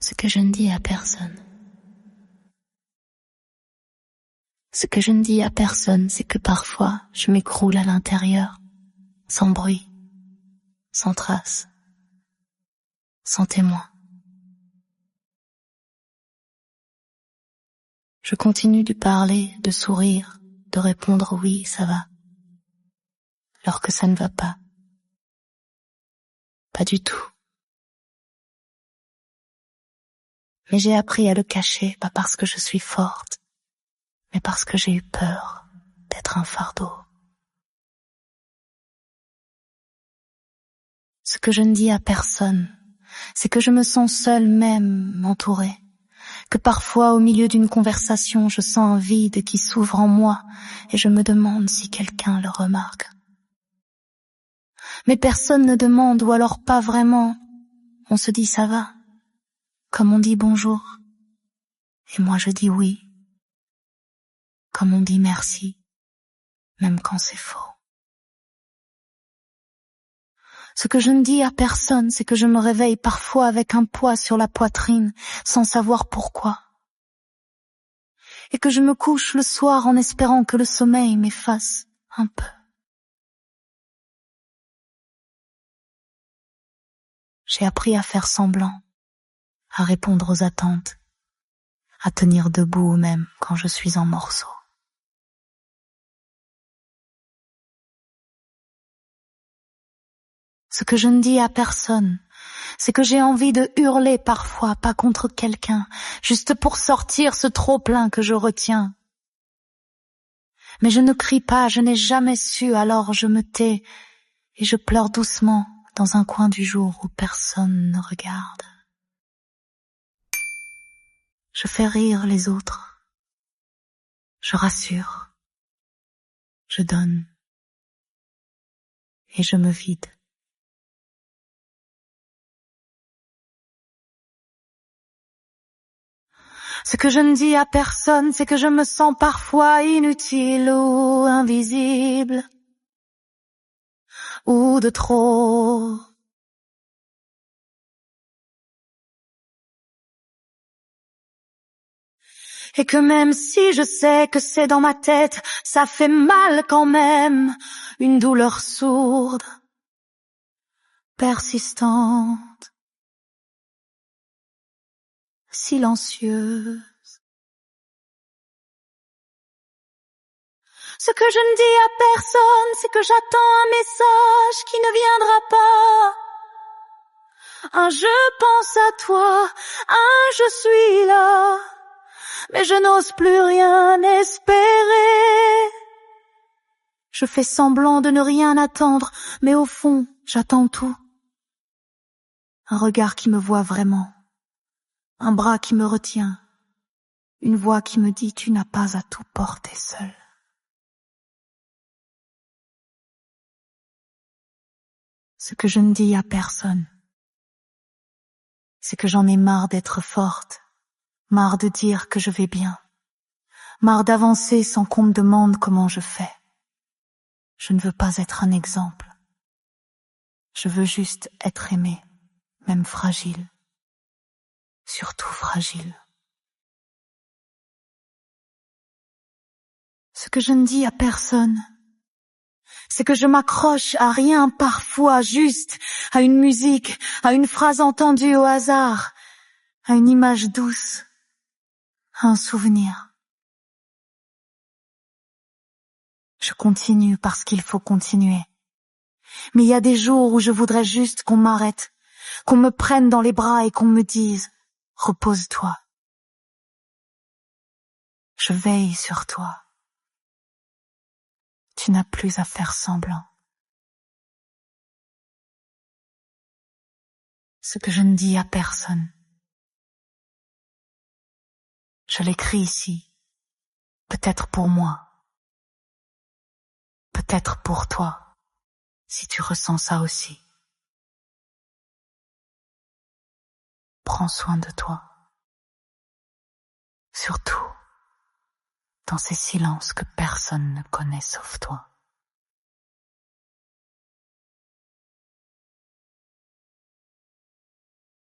Ce que je ne dis à personne. Ce que je ne dis à personne, c'est que parfois, je m'écroule à l'intérieur, sans bruit, sans trace, sans témoin. Je continue de parler, de sourire, de répondre oui, ça va, alors que ça ne va pas. Pas du tout. Mais j'ai appris à le cacher, pas parce que je suis forte, mais parce que j'ai eu peur d'être un fardeau. Ce que je ne dis à personne, c'est que je me sens seule même, entourée, que parfois au milieu d'une conversation, je sens un vide qui s'ouvre en moi et je me demande si quelqu'un le remarque. Mais personne ne demande ou alors pas vraiment. On se dit ça va, comme on dit bonjour. Et moi je dis oui, comme on dit merci, même quand c'est faux. Ce que je ne dis à personne, c'est que je me réveille parfois avec un poids sur la poitrine, sans savoir pourquoi. Et que je me couche le soir en espérant que le sommeil m'efface un peu. J'ai appris à faire semblant, à répondre aux attentes, à tenir debout même quand je suis en morceaux. Ce que je ne dis à personne, c'est que j'ai envie de hurler parfois, pas contre quelqu'un, juste pour sortir ce trop-plein que je retiens. Mais je ne crie pas, je n'ai jamais su, alors je me tais et je pleure doucement dans un coin du jour où personne ne regarde. Je fais rire les autres. Je rassure. Je donne. Et je me vide. Ce que je ne dis à personne, c'est que je me sens parfois inutile ou invisible. Ou de trop. Et que même si je sais que c'est dans ma tête, ça fait mal quand même, une douleur sourde, persistante, silencieuse. Ce que je ne dis à personne, c'est que j'attends un message qui ne viendra pas. Un je pense à toi, un je suis là, mais je n'ose plus rien espérer. Je fais semblant de ne rien attendre, mais au fond, j'attends tout. Un regard qui me voit vraiment, un bras qui me retient, une voix qui me dit tu n'as pas à tout porter seul. Ce que je ne dis à personne, c'est que j'en ai marre d'être forte, marre de dire que je vais bien, marre d'avancer sans qu'on me demande comment je fais. Je ne veux pas être un exemple. Je veux juste être aimée, même fragile. Surtout fragile. Ce que je ne dis à personne, c'est que je m'accroche à rien parfois, juste à une musique, à une phrase entendue au hasard, à une image douce, à un souvenir. Je continue parce qu'il faut continuer. Mais il y a des jours où je voudrais juste qu'on m'arrête, qu'on me prenne dans les bras et qu'on me dise « Repose-toi ». Je veille sur toi. Tu n'as plus à faire semblant. Ce que je ne dis à personne. Je l'écris ici, peut-être pour moi, peut-être pour toi, si tu ressens ça aussi. Prends soin de toi. Surtout dans ces silences que personne ne connaît sauf toi.